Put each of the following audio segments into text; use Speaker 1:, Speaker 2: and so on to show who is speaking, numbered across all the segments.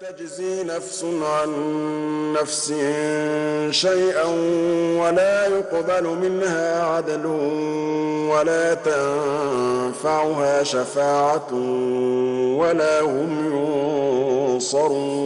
Speaker 1: تجزي نفس عن نفس شيئا ولا يقبل منها عدل ولا تنفعها شفاعة ولا هم ينصرون.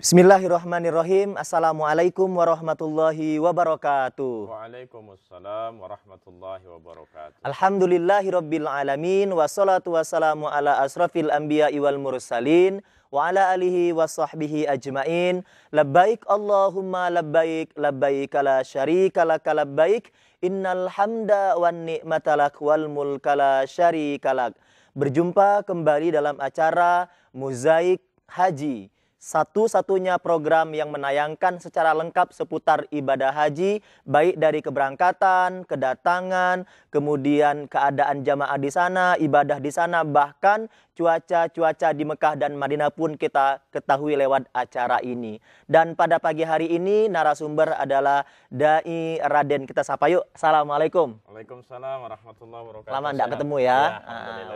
Speaker 2: Bismillahirrahmanirrahim. Assalamualaikum warahmatullahi wabarakatuh.
Speaker 3: Waalaikumsalam warahmatullahi wabarakatuh.
Speaker 2: Alhamdulillahirabbil alamin wassalatu wassalamu ala asrafil anbiya'i wal mursalin wa ala alihi washabbihi ajmain. Labbaik Allahumma labbaik labbaik la syarika lak labbaik innal hamda wan ni'mata lak wal mulka la syarika lak. Berjumpa kembali dalam acara Mozaik Haji, satu-satunya program yang menayangkan secara lengkap seputar ibadah haji, baik dari keberangkatan, kedatangan, kemudian keadaan jamaah di sana, ibadah di sana, bahkan cuaca di Mekah dan Madinah pun kita ketahui lewat acara ini. Dan pada pagi hari ini narasumber adalah Dai Raden. Kita sapa yuk. Assalamualaikum.
Speaker 3: Waalaikumsalam warahmatullahi wabarakatuh.
Speaker 2: Lama enggak ketemu ya.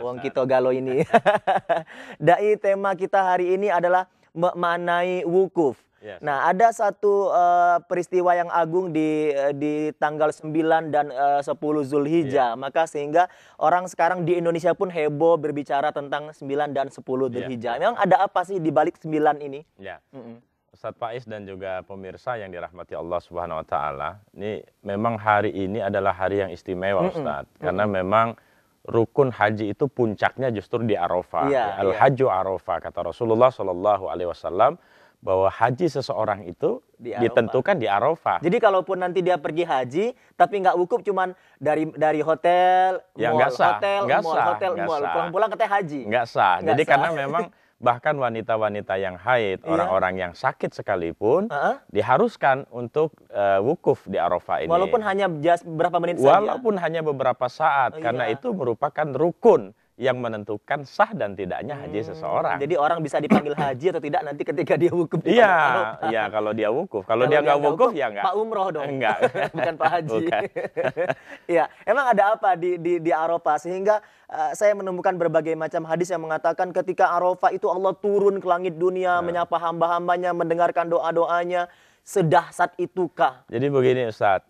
Speaker 2: Wong kita galo ini. Dai, tema kita hari ini adalah mengenai wukuf. Yes. Nah, ada satu peristiwa yang agung di tanggal 9 dan 10 Zulhijjah. Yeah. Maka sehingga orang sekarang di Indonesia pun heboh berbicara tentang 9 dan 10 Zulhijjah. Yeah. Memang ada apa sih di balik 9 ini? Ya. Yeah.
Speaker 3: Ustadz Faiz dan juga pemirsa yang dirahmati Allah Subhanahu wa taala, ini memang hari ini adalah hari yang istimewa, Ustadz. Karena memang rukun haji itu puncaknya justru di Arafah. Al-Hajju Arafah, kata Rasulullah SAW, bahwa haji seseorang itu ditentukan di Arafah.
Speaker 2: Jadi kalaupun nanti dia pergi haji tapi nggak wukuf, cuman dari hotel,
Speaker 3: ya,
Speaker 2: mall,
Speaker 3: hotel,
Speaker 2: mall, pulang-pulang katanya haji.
Speaker 3: Nggak sah. Jadi karena memang bahkan wanita-wanita yang haid, orang-orang yang sakit sekalipun diharuskan untuk wukuf di Arafah ini.
Speaker 2: Walaupun hanya beberapa menit saja.
Speaker 3: Walaupun hanya beberapa saat, karena itu merupakan rukun yang menentukan sah dan tidaknya haji seseorang.
Speaker 2: Jadi orang bisa dipanggil haji atau tidak nanti ketika dia wukuf.
Speaker 3: Iya, kalau dia wukuf. Kalau dia nggak wukuf, ya nggak.
Speaker 2: Pak Umroh dong.
Speaker 3: Enggak.
Speaker 2: Bukan Pak Haji. Iya, emang ada apa di Arafah sehingga saya menemukan berbagai macam hadis yang mengatakan ketika Arafah itu Allah turun ke langit dunia, menyapa hamba-hambanya, mendengarkan doa-doanya. Sedahsyat itukah?
Speaker 3: Jadi begini, Ustadz.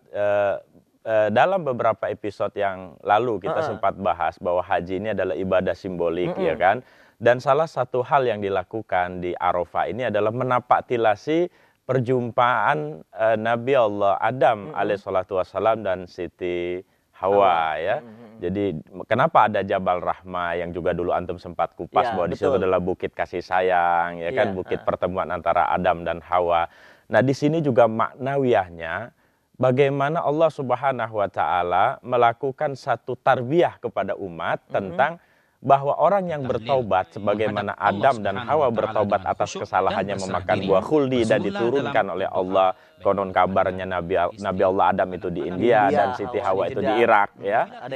Speaker 3: Dalam beberapa episode yang lalu kita sempat bahas bahwa haji ini adalah ibadah simbolik, ya kan? Dan salah satu hal yang dilakukan di Arafah ini adalah menapaktilasi perjumpaan Nabi Allah Adam alaihissalatu wassalam dan Siti Hawa, ya. Jadi kenapa ada Jabal Rahmah yang juga dulu antum sempat kupas bahwa di situ adalah bukit kasih sayang, ya kan? Bukit pertemuan antara Adam dan Hawa. Nah, di sini juga maknawiyahnya bagaimana Allah Subhanahu wa taala melakukan satu tarbiyah kepada umat tentang bahwa orang yang bertaubat sebagaimana Adam dan Hawa bertaubat atas kesalahannya memakan buah khuldi dan diturunkan oleh Allah. Konon kabarnya Nabi Allah Adam itu di India dan Siti Hawa itu di Irak, ya.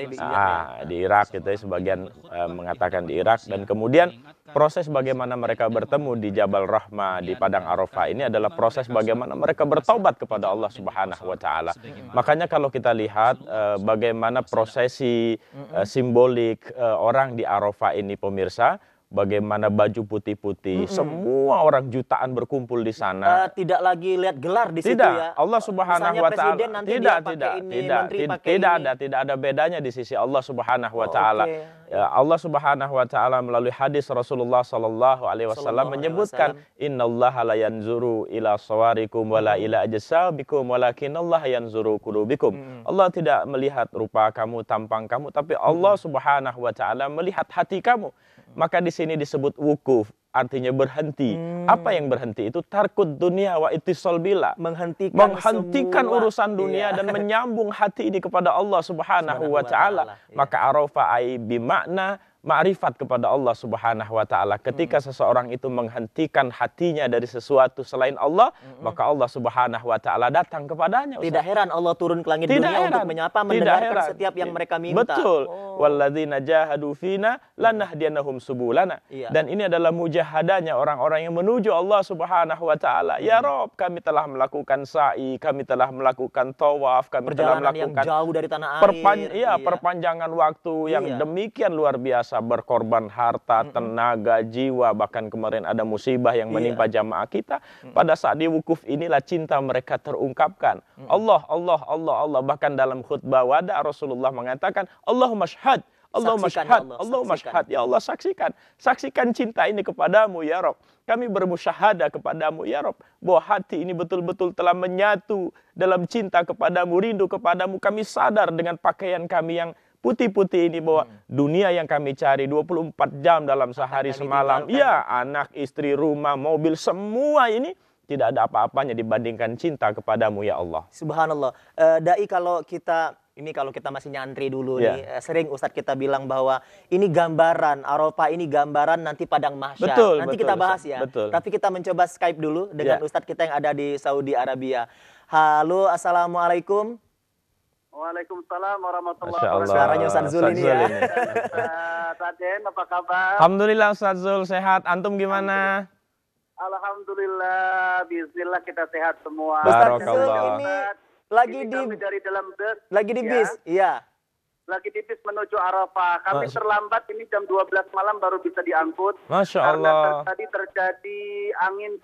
Speaker 3: Di Irak itu sebagian mengatakan di Irak. Dan kemudian proses bagaimana mereka bertemu di Jabal Rahmah di padang Arafah ini adalah proses bagaimana mereka bertaubat kepada Allah Subhanahu wa taala. Makanya kalau kita lihat bagaimana prosesi simbolik orang di Arafah ini, pemirsa, bagaimana baju putih-putih, semua orang jutaan berkumpul di sana.
Speaker 2: Tidak lagi lihat gelar di situ, ya.
Speaker 3: Allah Subhanahu wa taala tidak ada bedanya di sisi Allah Subhanahu wa taala. Allah Subhanahu wa taala melalui hadis Rasulullah sallallahu alaihi wasallam menyebutkan, innallaha la yanzuru ila sawarikum wala ila ajsabikum walakinallaha yanzuru qulubikum. Allah tidak melihat rupa kamu, tampang kamu, tapi Allah Subhanahu wa taala melihat hati kamu. Maka di sini disebut wukuf, artinya berhenti. Apa yang berhenti itu? Tarkud dunia wa ittisal billah. Menghentikan urusan dunia dan menyambung hati ini kepada Allah Subhanahu wa taala. Maka Arafah ai bimakna ma'rifat kepada Allah Subhanahu wa taala. Ketika seseorang itu menghentikan hatinya dari sesuatu selain Allah, maka Allah Subhanahu wa taala datang kepadanya.
Speaker 2: Tidak heran Allah turun ke langit dunia untuk menyapa, mendengarkan setiap yang mereka minta.
Speaker 3: Betul. Walladzina jahadu fina lanahdiyannahum subulana. Dan ini adalah mujahadanya orang-orang yang menuju Allah Subhanahu wa taala. Ya Rob, kami telah melakukan sa'i, kami telah melakukan tawaf, kami telah melakukan
Speaker 2: yang jauh dari tanah air.
Speaker 3: Perpanjangan waktu yang demikian luar biasa, berkorban harta, tenaga, jiwa, bahkan kemarin ada musibah yang menimpa jamaah kita. Pada saat di wukuf inilah cinta mereka terungkapkan. Allah, Allah, Allah, Allah. Bahkan dalam khutbah wada Rasulullah mengatakan, Allahumma syhad, Allahumma syhad, Allahumma syhad. Ya Allah, saksikan cinta ini kepadamu ya Rob. Kami bermusyahadah kepadamu ya Rob, bahwa hati ini betul-betul telah menyatu dalam cinta kepadamu, rindu kepadamu. Kami sadar dengan pakaian kami yang putih-putih ini bahwa dunia yang kami cari 24 jam dalam sehari semalam, ya anak, istri, rumah, mobil, semua ini tidak ada apa-apanya dibandingkan cinta kepadamu ya Allah.
Speaker 2: Subhanallah. Dai, kalau kita masih nyantri dulu nih, sering Ustadz kita bilang bahwa ini gambaran Arafah, ini gambaran nanti padang mahsyar. Nanti kita bahas ya. Tapi kita mencoba Skype dulu dengan Ustadz kita yang ada di Saudi Arabia. Halo, assalamualaikum.
Speaker 4: Waalaikumsalam warahmatullahi wabarakatuh.
Speaker 2: Suaranya Ustadz Zul ini ya.
Speaker 4: Raden, apa kabar?
Speaker 3: Alhamdulillah Ustadz Zul, sehat. Antum gimana?
Speaker 4: Alhamdulillah, bismillah kita sehat semua.
Speaker 2: Ustadz Zul ini lagi di bis, iya.
Speaker 4: Lagi di bis menuju Arafah. Kami terlambat, ini jam 12 malam baru bisa diangkut.
Speaker 3: Masya Allah.
Speaker 4: Karena tadi terjadi angin,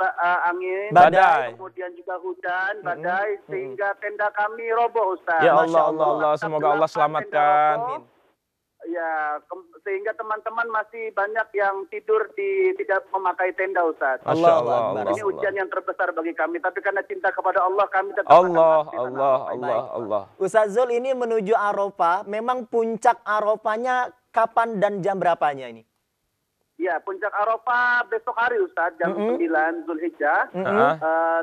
Speaker 3: badai,
Speaker 4: kemudian juga hujan, badai, sehingga tenda kami roboh, Ustaz.
Speaker 3: Ya Allah, Allah, semoga Allah selamatkan.
Speaker 4: Ya, sehingga teman-teman masih banyak yang tidur tidak memakai tenda, Ustaz.
Speaker 3: Allah.
Speaker 4: Ini ujian yang terbesar bagi kami, tapi karena cinta kepada Allah kami tetap
Speaker 3: Allah.
Speaker 2: Ustaz Zul, ini menuju Arafah, memang puncak Arafahnya kapan dan jam berapanya ini?
Speaker 4: Ya, puncak Arafah besok hari, Ustaz, jam 9 Zulhijjah.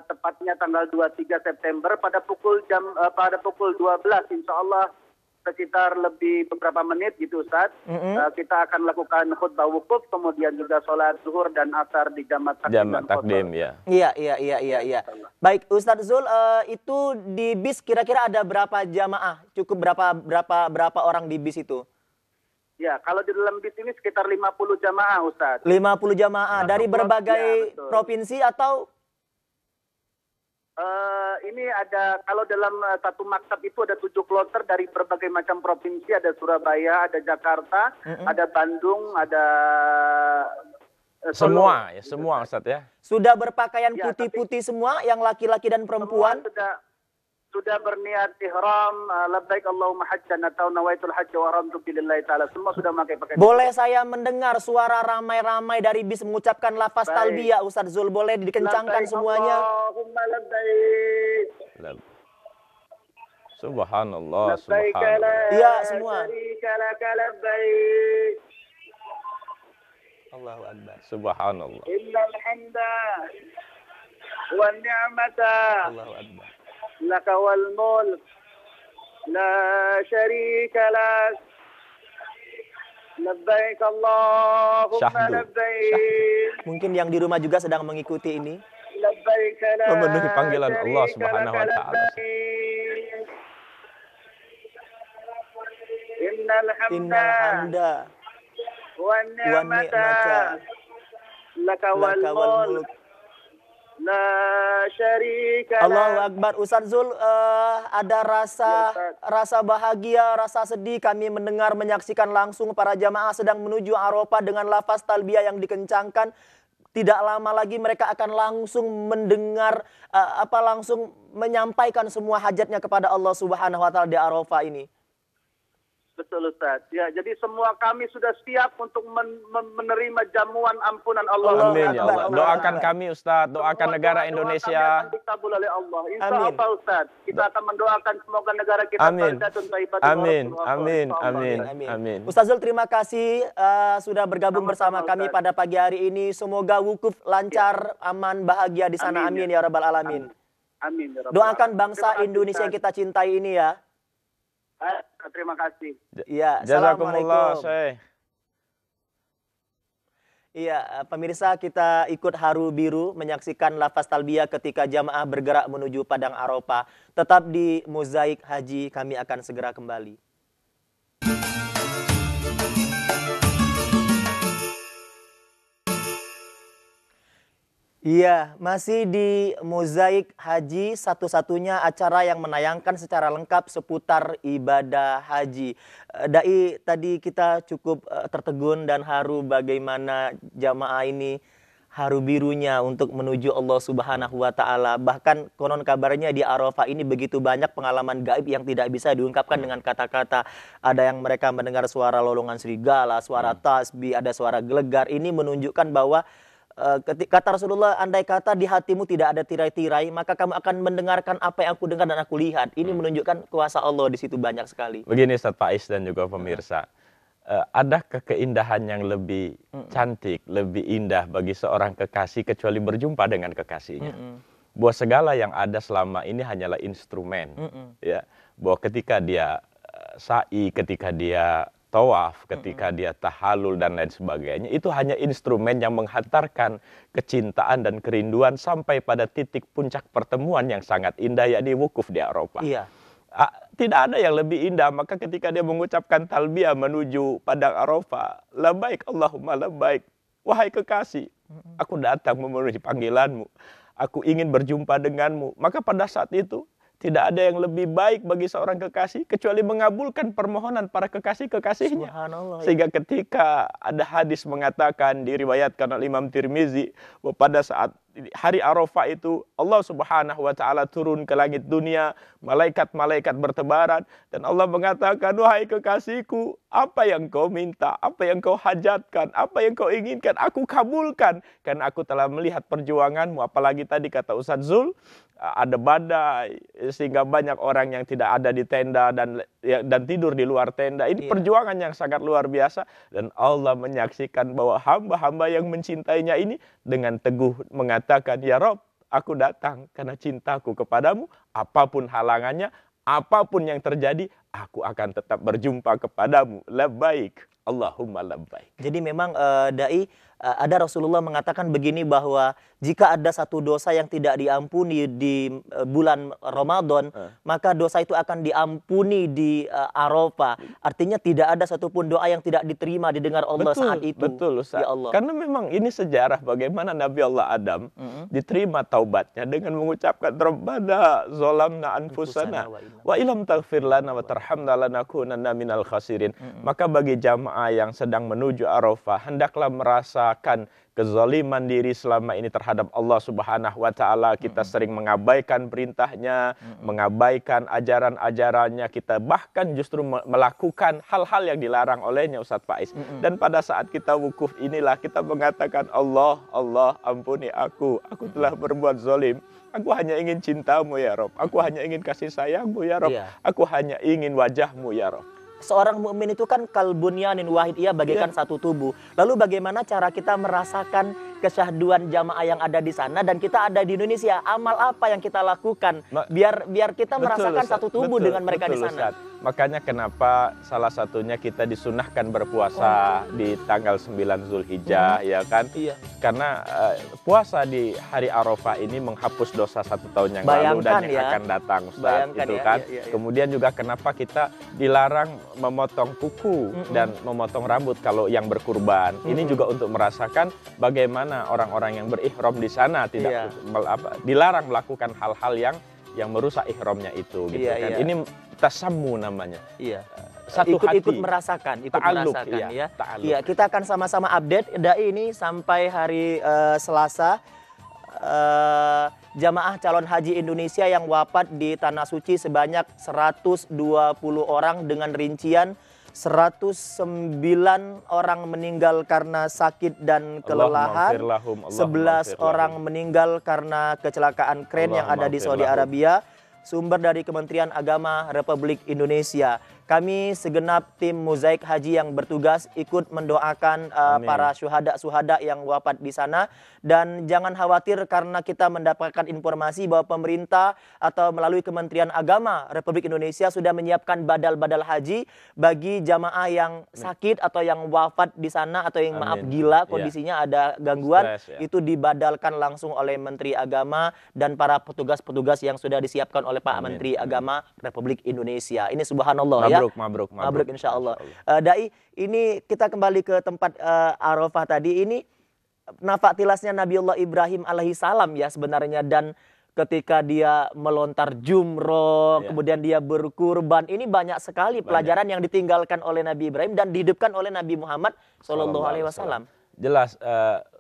Speaker 4: Tepatnya tanggal 23 September pada pukul 12 insya Allah, sekitar lebih beberapa menit gitu, Ustaz. Kita akan lakukan khutbah wukuf, kemudian juga sholat zuhur dan asar di Jamat Takdim.
Speaker 3: Ya.
Speaker 2: Iya. Baik, Ustadz Zul, itu di bis kira-kira ada berapa jamaah? Cukup berapa orang di bis itu?
Speaker 4: Ya, kalau di dalam bis ini sekitar 50 jamaah, Ustaz.
Speaker 2: 50 jamaah dari berbagai provinsi atau?
Speaker 4: Ini ada, kalau dalam satu maktab itu ada 7 kloter dari berbagai macam provinsi, ada Surabaya, ada Jakarta, ada Bandung, ada
Speaker 3: Solo. Semua Ustaz ya.
Speaker 2: Sudah berpakaian putih-putih semua, yang laki-laki dan perempuan?
Speaker 4: Sudah berniat ihram, labbaik Allahumma hajjan atau nawaitul hajj wa ramtu billahi ta'ala. Semua sudah memakai pakaian.
Speaker 2: Boleh saya mendengar suara ramai-ramai dari bis mengucapkan lafaz talbiyah, Ustadz Zul? Boleh dikencangkan semuanya?
Speaker 4: Allahumma labbaik.
Speaker 3: Subhanallah.
Speaker 2: Iya, semua. Allahu Akbar.
Speaker 3: Subhanallah.
Speaker 4: Innal hamda wan ni'mata.
Speaker 2: Allahu Akbar.
Speaker 4: Laka wal mulk la syarika lak. Labbaik Allahumma labbaik.
Speaker 2: Mungkin yang di rumah juga sedang mengikuti ini.
Speaker 4: Labbaik la
Speaker 3: memenuhi panggilan Allah Subhanahu wa taala.
Speaker 4: Innal hamda wan ni'mata laka wal mulk la syarika lak.
Speaker 2: Allahu Akbar. Ustadz Zul, ada rasa bahagia, rasa sedih kami menyaksikan langsung para jamaah sedang menuju Arafah dengan lafaz talbiyah yang dikencangkan. Tidak lama lagi mereka akan langsung mendengar, langsung menyampaikan semua hajatnya kepada Allah Subhanahu wa taala di Arafah ini.
Speaker 4: Betul, Ustaz. Ya, jadi semua kami sudah siap untuk menerima jamuan ampunan Allah.
Speaker 3: Amin ya Allah. Doakan kami, Ustaz. Doakan negara Indonesia.
Speaker 4: Akan dikabul oleh Allah. Insya Allah, Ustaz. Kita akan mendoakan semoga negara kita
Speaker 3: Amin.
Speaker 2: Ustaz Zul, terima kasih sudah bergabung bersama kami pada pagi hari ini. Semoga wukuf lancar, aman, bahagia di sana. Amin ya Rabbal Alamin.
Speaker 4: Amin.
Speaker 2: Doakan bangsa Indonesia yang kita cintai ini ya.
Speaker 4: Terima kasih.
Speaker 2: Ya,
Speaker 3: Jazakumullah, Syekh.
Speaker 2: Iya, pemirsa, kita ikut haru biru menyaksikan lafaz talbiyah ketika jamaah bergerak menuju Padang Arafah. Tetap di Mozaik Haji, kami akan segera kembali. Iya, masih di Mozaik Haji, satu-satunya acara yang menayangkan secara lengkap seputar ibadah haji. Dai, tadi kita cukup tertegun dan haru bagaimana jamaah ini haru birunya untuk menuju Allah Subhanahu wa Ta'ala. Bahkan konon kabarnya di Arafah ini begitu banyak pengalaman gaib yang tidak bisa diungkapkan dengan kata-kata. Ada yang mereka mendengar suara lolongan serigala, suara tasbih, ada suara gelegar. Ini menunjukkan bahwa kata Rasulullah, andai kata di hatimu tidak ada tirai-tirai, maka kamu akan mendengarkan apa yang aku dengar dan aku lihat. Ini menunjukkan kuasa Allah di situ banyak sekali.
Speaker 3: Begini Ustaz Faiz dan juga pemirsa, adakah keindahan yang lebih cantik, lebih indah bagi seorang kekasih kecuali berjumpa dengan kekasihnya? Bahwa segala yang ada selama ini hanyalah instrumen, ya. Bahwa ketika dia sa'i, ketika dia tawaf, ketika dia tahallul dan lain sebagainya, itu hanya instrumen yang menghantarkan kecintaan dan kerinduan sampai pada titik puncak pertemuan yang sangat indah, yakni wukuf di Arafah.
Speaker 2: Iya.
Speaker 3: Tidak ada yang lebih indah. Maka ketika dia mengucapkan talbiyah menuju Padang Arafah, labbaik Allahumma labbaik, wahai kekasih, aku datang memenuhi panggilanmu, aku ingin berjumpa denganmu. Maka pada saat itu tidak ada yang lebih baik bagi seorang kekasih kecuali mengabulkan permohonan para kekasih-kekasihnya. Sehingga ketika ada hadis mengatakan, diriwayatkan oleh Imam Tirmizi, bahwa pada saat hari Arafah itu Allah Subhanahu wa Ta'ala turun ke langit dunia, malaikat-malaikat bertebaran, dan Allah mengatakan, wahai kekasihku, apa yang kau minta, apa yang kau hajatkan, apa yang kau inginkan, aku kabulkan, karena aku telah melihat perjuanganmu. Apalagi tadi kata Ustaz Zul, ada badai sehingga banyak orang yang tidak ada di tenda dan tidur di luar tenda. Ini perjuangan yang sangat luar biasa, dan Allah menyaksikan bahwa hamba-hamba yang mencintainya ini dengan teguh mengatakan, ya Rob, aku datang karena cintaku kepadamu, apapun halangannya, apapun yang terjadi, aku akan tetap berjumpa kepadamu. Labbaik Allahumma labbaik.
Speaker 2: Jadi memang Dai, ada Rasulullah mengatakan begini, bahwa jika ada satu dosa yang tidak diampuni di bulan Ramadan, maka dosa itu akan diampuni di Arafah. Artinya tidak ada satupun doa yang tidak diterima didengar Allah saat itu.
Speaker 3: Betul Ustaz.
Speaker 2: Ya Allah.
Speaker 3: Karena memang ini sejarah bagaimana Nabi Allah Adam diterima taubatnya dengan mengucapkan Rabbana zolamna anfusana wa ilam taghfir lana wa tarhamna lanakunanna minal khasirin. Maka bagi jamaah yang sedang menuju Arafah, hendaklah merasakan kezaliman diri selama ini terhadap Allah Subhanahu wa Ta'ala. Kita sering mengabaikan perintahnya, mengabaikan ajaran-ajarannya, kita bahkan justru melakukan hal-hal yang dilarang olehnya, Ustaz Faiz. Dan pada saat kita wukuf inilah kita mengatakan, Allah, Allah, ampuni aku telah berbuat zalim. Aku hanya ingin cintamu ya Rob, aku hanya ingin kasih sayangmu ya Rob, aku hanya ingin wajahmu ya Rob.
Speaker 2: Seorang mukmin itu kan kalbunyanin wahid, ia bagaikan satu tubuh. Lalu bagaimana cara kita merasakan kesyahduan jamaah yang ada di sana dan kita ada di Indonesia? Amal apa yang kita lakukan biar kita merasakan satu tubuh dengan mereka di sana?
Speaker 3: Ustaz. Makanya kenapa salah satunya kita disunahkan berpuasa di tanggal 9 Zulhijjah, ya kan? Karena puasa di hari Arafah ini menghapus dosa 1 tahun yang lalu dan yang akan datang, Ustaz. Itu kan. Kemudian juga kenapa kita dilarang memotong kuku dan memotong rambut kalau yang berkurban. Ini juga untuk merasakan bagaimana orang-orang yang berihram di sana tidak dilarang melakukan hal-hal yang merusak ihramnya itu, gitu kan. Ini tasammu namanya. Satu
Speaker 2: ikut
Speaker 3: hati.
Speaker 2: merasakan,
Speaker 3: Ta'alluq,
Speaker 2: ya.
Speaker 3: ta'alluq.
Speaker 2: Iya, kita akan sama-sama update Dai ini sampai hari Selasa. Jamaah calon haji Indonesia yang wafat di Tanah Suci sebanyak 120 orang dengan rincian 109 orang meninggal karena sakit dan kelelahan, 11 orang meninggal karena kecelakaan kren yang ada di Saudi Arabia. Sumber dari Kementerian Agama Republik Indonesia. kami segenap tim Mozaik Haji yang bertugas ikut mendoakan para syuhada yang wafat di sana. Dan jangan khawatir karena kita mendapatkan informasi bahwa pemerintah atau melalui Kementerian Agama Republik Indonesia sudah menyiapkan badal-badal haji bagi jamaah yang sakit atau yang wafat di sana atau yang maaf gila kondisinya ada gangguan.
Speaker 3: Stress, ya.
Speaker 2: Itu dibadalkan langsung oleh Menteri Agama dan para petugas-petugas yang sudah disiapkan oleh Pak Menteri Agama Republik Indonesia. Ini subhanallah ya. Mabruk insya Allah. Dai, ini kita kembali ke tempat Arafah tadi. Ini nafak tilasnya Nabiullah Ibrahim alaihissalam ya sebenarnya, dan ketika dia melontar jumroh, kemudian dia berkurban, ini banyak sekali pelajaran yang ditinggalkan oleh Nabi Ibrahim dan dihidupkan oleh Nabi Muhammad SAW.
Speaker 3: Jelas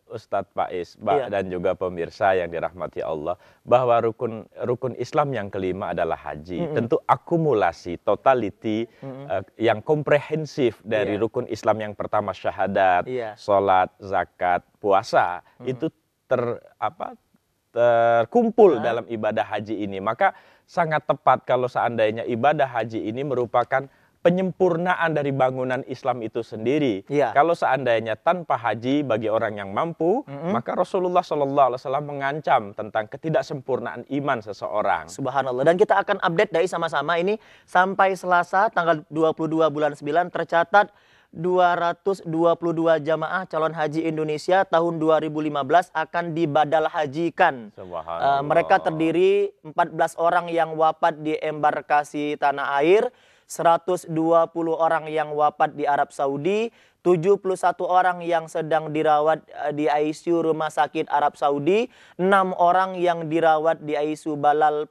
Speaker 3: Ustadz Faiz dan juga pemirsa yang dirahmati Allah, bahwa rukun Islam yang kelima adalah haji. Tentu akumulasi, totality yang komprehensif dari rukun Islam yang pertama syahadat, sholat, zakat, puasa, itu terkumpul dalam ibadah haji ini. Maka sangat tepat kalau seandainya ibadah haji ini merupakan penyempurnaan dari bangunan Islam itu sendiri. Kalau seandainya tanpa haji bagi orang yang mampu, maka Rasulullah SAW mengancam tentang ketidaksempurnaan iman seseorang.
Speaker 2: Subhanallah. Dan kita akan update dari sama-sama ini sampai Selasa tanggal 22 bulan 9 tercatat 222 jamaah calon haji Indonesia tahun 2015 akan dibadal hajikan. Mereka terdiri 14 orang yang wafat di embarkasi tanah air, 120 orang yang wafat di Arab Saudi, 71 orang yang sedang dirawat di ICU Rumah Sakit Arab Saudi, 6 orang yang dirawat di ICU Balai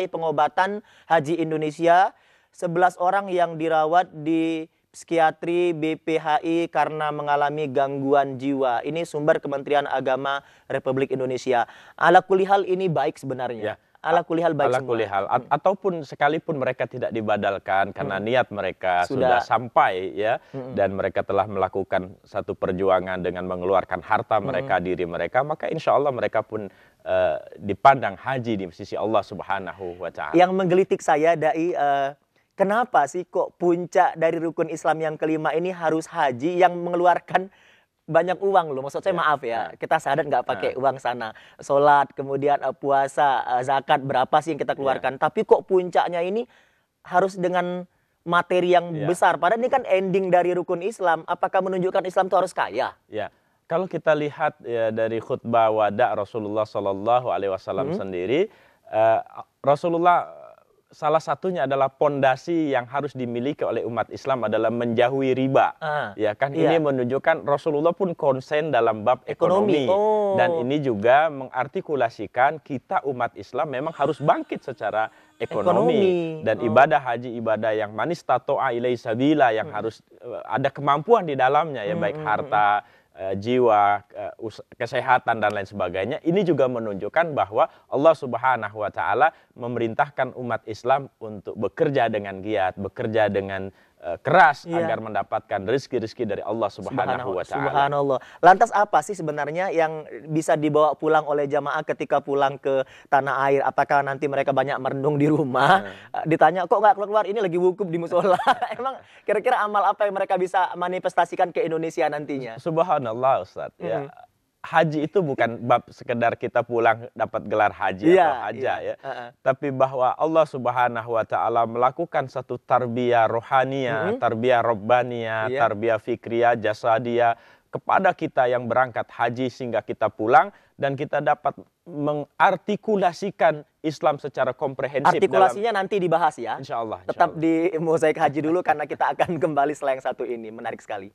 Speaker 2: Pengobatan Haji Indonesia, 11 orang yang dirawat di psikiatri BPHI karena mengalami gangguan jiwa. Ini sumber Kementerian Agama Republik Indonesia. Ala kulihal ini baik sebenarnya. Ala kulihal baik
Speaker 3: ala kulihal. Ataupun sekalipun mereka tidak dibadalkan karena niat mereka sudah sampai ya, dan mereka telah melakukan satu perjuangan dengan mengeluarkan harta mereka, diri mereka, maka insya Allah mereka pun dipandang haji di sisi Allah Subhanahu wa Ta'ala.
Speaker 2: Yang menggelitik saya, Dai, kenapa sih kok puncak dari rukun Islam yang kelima ini harus haji yang mengeluarkan banyak uang loh? Maksud saya maaf ya, kita syahadat nggak pakai uang sana. Sholat, kemudian puasa, zakat, berapa sih yang kita keluarkan. Tapi kok puncaknya ini harus dengan materi yang besar. Padahal ini kan ending dari rukun Islam. Apakah menunjukkan Islam itu harus kaya?
Speaker 3: Ya, kalau kita lihat ya, dari khutbah wada Rasulullah SAW sendiri, Rasulullah salah satunya adalah pondasi yang harus dimiliki oleh umat Islam adalah menjauhi riba. Ya kan, ini menunjukkan Rasulullah pun konsen dalam bab ekonomi. Dan ini juga mengartikulasikan kita umat Islam memang harus bangkit secara ekonomi. Dan ibadah haji ibadah yang manis tato'a ilai sabila, yang harus ada kemampuan di dalamnya ya, baik harta, jiwa, kesehatan dan lain sebagainya. Ini juga menunjukkan bahwa Allah Subhanahu wa Ta'ala memerintahkan umat Islam untuk bekerja dengan giat, bekerja dengan keras agar mendapatkan rezeki-rezeki dari Allah Subhanahu wa Ta'ala.
Speaker 2: Subhanallah. Lantas apa sih sebenarnya yang bisa dibawa pulang oleh jamaah ketika pulang ke tanah air? Apakah nanti mereka banyak merenung di rumah? Ditanya, kok nggak keluar? Ini lagi wukuf di musola. Emang kira-kira amal apa yang mereka bisa manifestasikan ke Indonesia nantinya?
Speaker 3: Subhanallah Ustaz. Ya. Haji itu bukan bab sekedar kita pulang dapat gelar haji atau haja ya. Tapi bahwa Allah Subhanahu wa Ta'ala melakukan satu tarbiyah rohaniyah, tarbiyah robbaniyah, tarbiyah fikriyah, jasadiyah kepada kita yang berangkat haji sehingga kita pulang dan kita dapat mengartikulasikan Islam secara komprehensif.
Speaker 2: Artikulasinya nanti dibahas ya.
Speaker 3: Insya Allah.
Speaker 2: Tetap di Mozaik Haji dulu karena kita akan kembali setelah yang satu ini. Menarik sekali.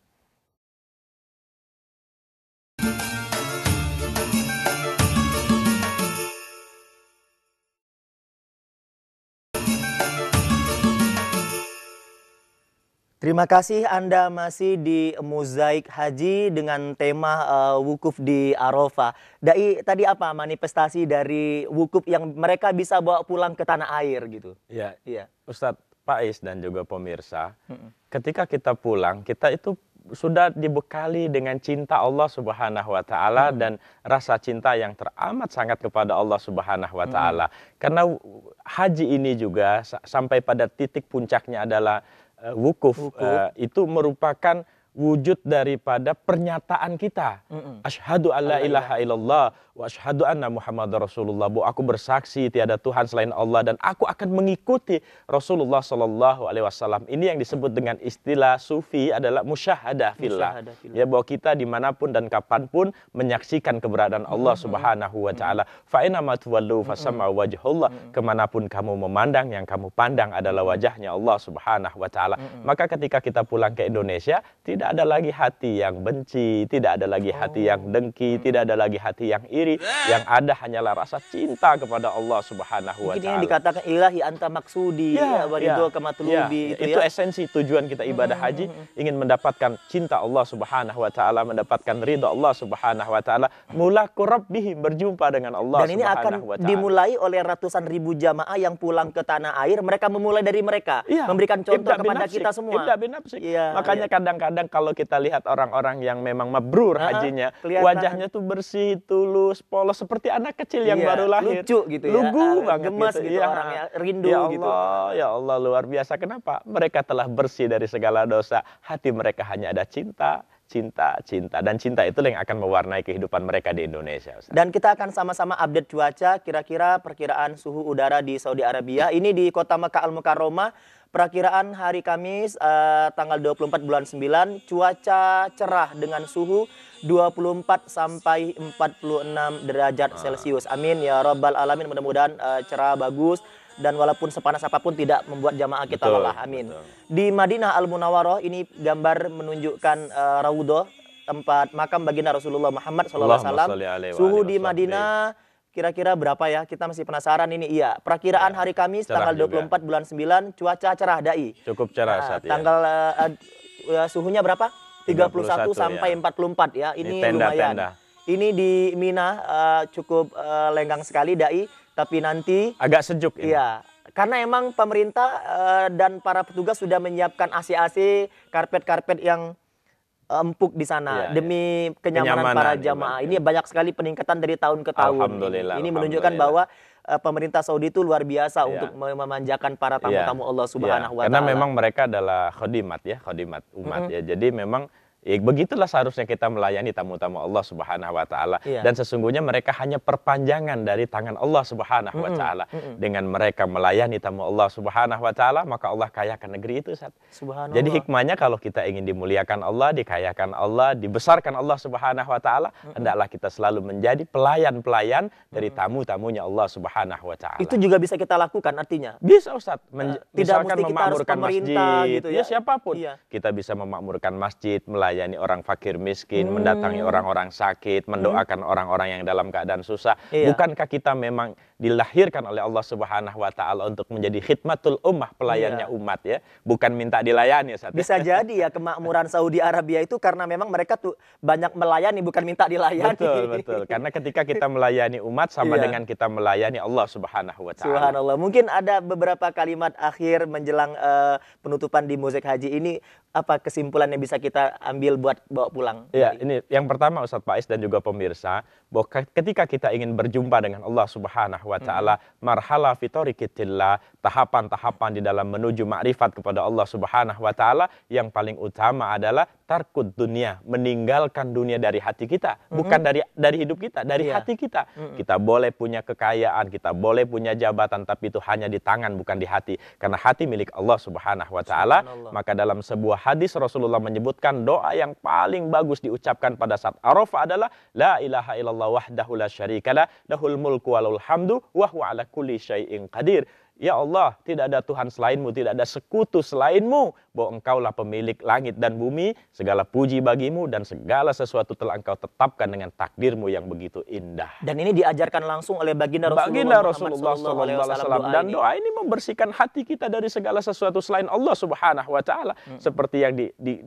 Speaker 2: Terima kasih Anda masih di Mozaik Haji dengan tema wukuf di Arafah. Dai, tadi apa manifestasi dari wukuf yang mereka bisa bawa pulang ke tanah air gitu?
Speaker 3: Iya. Ustadz Faiz dan juga pemirsa, ketika kita pulang, kita itu sudah dibekali dengan cinta Allah Subhanahu wa taala dan rasa cinta yang teramat sangat kepada Allah Subhanahu wa taala. Karena haji ini juga sampai pada titik puncaknya adalah wukuf. Itu merupakan wujud daripada pernyataan kita. Asyhadu alla ilaha illallah wa asyhadu anna Muhammadar Rasulullah. Bahwa aku bersaksi tiada Tuhan selain Allah dan aku akan mengikuti Rasulullah sallallahu alaihi wasallam. Ini yang disebut dengan istilah sufi adalah musyahadah fillah. Ya, bahwa kita dimanapun dan kapanpun menyaksikan keberadaan Allah Subhanahu wa taala. Fa inna ma tuwallu fasamma wajhullah. Kemanapun kamu memandang, yang kamu pandang adalah wajahnya Allah Subhanahu wa taala. Maka ketika kita pulang ke Indonesia, tidak ada lagi hati yang benci, tidak ada lagi hati yang dengki, tidak ada lagi hati yang iri. Yang ada hanyalah rasa cinta kepada Allah Subhanahu wa taala.
Speaker 2: Mungkin yang dikatakan ilahi anta maksudi, waridho kamatlubi.
Speaker 3: Itu esensi tujuan kita ibadah haji, ingin mendapatkan cinta Allah Subhanahu wa taala, mendapatkan ridha Allah Subhanahu wa taala, mulaku rabbih, berjumpa dengan Allah
Speaker 2: Dan ini
Speaker 3: Subhanahu wa
Speaker 2: akan
Speaker 3: taala.
Speaker 2: dimulai oleh ratusan ribu jamaah yang pulang ke tanah air. Mereka memulai dari mereka, memberikan contoh kepada kita semua.
Speaker 3: Makanya kadang-kadang kalau kita lihat orang-orang yang memang mabrur hajinya, wajahnya tuh bersih, tulus, polos seperti anak kecil yang baru lahir.
Speaker 2: Lucu gitu ya.
Speaker 3: Lugu banget
Speaker 2: gemes gitu orangnya, rindu gitu.
Speaker 3: Ya Allah, luar biasa. Kenapa? Mereka telah bersih dari segala dosa. Hati mereka hanya ada cinta, cinta, cinta. Dan cinta itu yang akan mewarnai kehidupan mereka di Indonesia, Ustaz.
Speaker 2: Dan kita akan sama-sama update cuaca, kira-kira perkiraan suhu udara di Saudi Arabia. Ini di kota Makkah Al-Mukarramah, perakiraan hari Kamis tanggal 24 bulan 9, cuaca cerah dengan suhu 24 sampai 46 derajat Celcius. Amin ya rabbal alamin. Mudah-mudahan cerah bagus dan walaupun sepanas apapun tidak membuat jamaah kita lelah. Amin. Di Madinah Al-Munawwarah ini gambar menunjukkan Raudhah, tempat makam baginda Rasulullah Muhammad SAW. Suhu di Madinah kira-kira berapa ya? Kita masih penasaran ini. Iya, perakiraan hari Kamis tanggal 24 bulan 9, cuaca cerah dai.
Speaker 3: Cukup cerah saat
Speaker 2: tanggal suhunya berapa? 31 sampai 44 ya. Ini lumayan. Ini di Mina cukup lenggang sekali dai, tapi nanti
Speaker 3: agak sejuk ini.
Speaker 2: Iya. Karena emang pemerintah dan para petugas sudah menyiapkan AC-AC, karpet-karpet yang empuk di sana demi kenyamanan para jamaah. Ini banyak sekali peningkatan dari tahun ke tahun. Ini menunjukkan bahwa pemerintah Saudi itu luar biasa untuk memanjakan para tamu-tamu Allah Subhanahu wa taala.
Speaker 3: Karena memang mereka adalah khodimat umat ya. Jadi memang begitulah seharusnya kita melayani tamu-tamu Allah Subhanahu wa taala. Dan sesungguhnya mereka hanya perpanjangan dari tangan Allah Subhanahu wa taala. Dengan mereka melayani tamu Allah Subhanahu wa taala, maka Allah kayakan negeri itu, Ustaz.
Speaker 2: Subhanallah.
Speaker 3: Jadi hikmahnya kalau kita ingin dimuliakan Allah, dikayakan Allah, dibesarkan Allah Subhanahu wa taala, hendaklah kita selalu menjadi pelayan-pelayan dari tamu-tamunya Allah Subhanahu wa taala.
Speaker 2: Itu juga bisa kita lakukan artinya.
Speaker 3: Bisa, Ustaz.
Speaker 2: Misalkan memakmurkan
Speaker 3: masjid
Speaker 2: gitu ya.
Speaker 3: Siapapun. Kita bisa memakmurkan masjid, melayani orang fakir miskin, mendatangi orang-orang sakit, mendoakan orang-orang yang dalam keadaan susah. Bukankah kita memang dilahirkan oleh Allah Subhanahu wa taala untuk menjadi khidmatul ummah, pelayannya umat ya, bukan minta dilayani, Ustaz.
Speaker 2: Bisa jadi ya kemakmuran Saudi Arabia itu karena memang mereka tuh banyak melayani, bukan minta dilayani.
Speaker 3: Betul. Karena ketika kita melayani umat sama dengan kita melayani Allah Subhanahu wa taala.
Speaker 2: Subhanallah. Mungkin ada beberapa kalimat akhir menjelang penutupan di Muzek Haji ini, apa kesimpulan yang bisa kita ambil buat bawa pulang?
Speaker 3: Ya, ini yang pertama, Ustaz Faiz dan juga pemirsa, bahwa ketika kita ingin berjumpa dengan Allah Subhanahu wa taala, marhala fi tariqatillah, tahapan-tahapan di dalam menuju makrifat kepada Allah Subhanahu wa taala, yang paling utama adalah tarkud dunia, meninggalkan dunia dari hati kita, bukan dari hidup kita, dari hati kita. Kita boleh punya kekayaan, kita boleh punya jabatan, tapi itu hanya di tangan, bukan di hati. Karena hati milik Allah Subhanahu wa taala. Maka dalam sebuah hadis Rasulullah menyebutkan doa yang paling bagus diucapkan pada saat Arafah adalah la ilaha illallah wahdahu la syarikalah, lahul mulku walahul hamdu wa huwa ala kulli syai'in qadir. Ya Allah, tidak ada Tuhan selainmu, tidak ada sekutu selainmu, bahwa engkaulah pemilik langit dan bumi, segala puji bagimu, dan segala sesuatu telah engkau tetapkan dengan takdirmu yang begitu indah.
Speaker 2: Dan ini diajarkan langsung oleh baginda Rasulullah
Speaker 3: SAW. Dan doa ini membersihkan hati kita dari segala sesuatu selain Allah Subhanahu wa taala. Seperti yang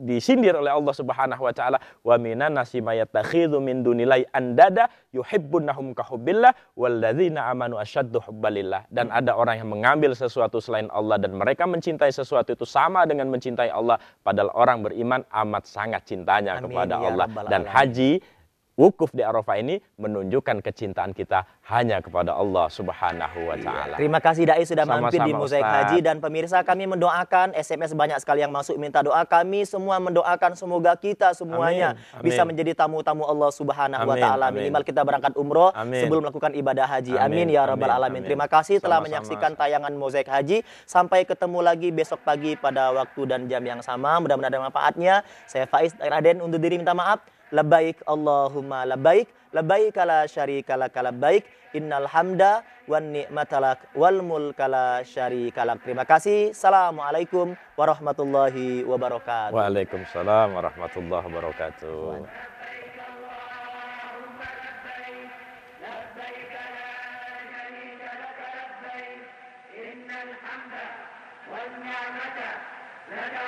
Speaker 3: disindir oleh Allah Subhanahu wa taala, wa minan nasi mayattakhidhu min dunillahi andada yuhibbunahum kahubbillah walladzina amanu asyaddu hubbalillah. Dan ada orang yang mengambil sesuatu selain Allah dan mereka mencintai sesuatu itu sama dengan mencintai Allah, padahal orang beriman amat sangat cintanya
Speaker 2: Amin,
Speaker 3: kepada
Speaker 2: ya
Speaker 3: Allah.
Speaker 2: Rabbal
Speaker 3: Dan
Speaker 2: Alamin.
Speaker 3: haji, wukuf di Arafah ini menunjukkan kecintaan kita hanya kepada Allah Subhanahu wa taala.
Speaker 2: Terima kasih Dai sudah
Speaker 3: Sama-sama,
Speaker 2: mampir di Mozaik
Speaker 3: Ustaz.
Speaker 2: Haji, dan pemirsa kami mendoakan, SMS banyak sekali yang masuk minta doa, kami semua mendoakan semoga kita semuanya
Speaker 3: Amin, amin.
Speaker 2: bisa menjadi tamu-tamu Allah Subhanahu wa
Speaker 3: Amin,
Speaker 2: taala.
Speaker 3: amin.
Speaker 2: Minimal kita berangkat umroh
Speaker 3: Amin.
Speaker 2: sebelum melakukan ibadah haji. Amin,
Speaker 3: Amin,
Speaker 2: ya rabbal
Speaker 3: amin,
Speaker 2: alamin.
Speaker 3: amin.
Speaker 2: Terima kasih telah
Speaker 3: Sama-sama.
Speaker 2: menyaksikan tayangan Mozaik Haji. Sampai ketemu lagi besok pagi pada waktu dan jam yang sama. Mudah-mudahan ada manfaatnya. Saya Faiz Raden undur diri minta maaf. Labbaik Allahumma labbaik, labbaik la syarika lak labbaik, innal hamda wan ni'mata lak wal mulka la syarika lak. Terima kasih. Assalamualaikum warahmatullahi wabarakatuh.
Speaker 3: Waalaikumsalam warahmatullahi wabarakatuh.
Speaker 5: والنعمة لك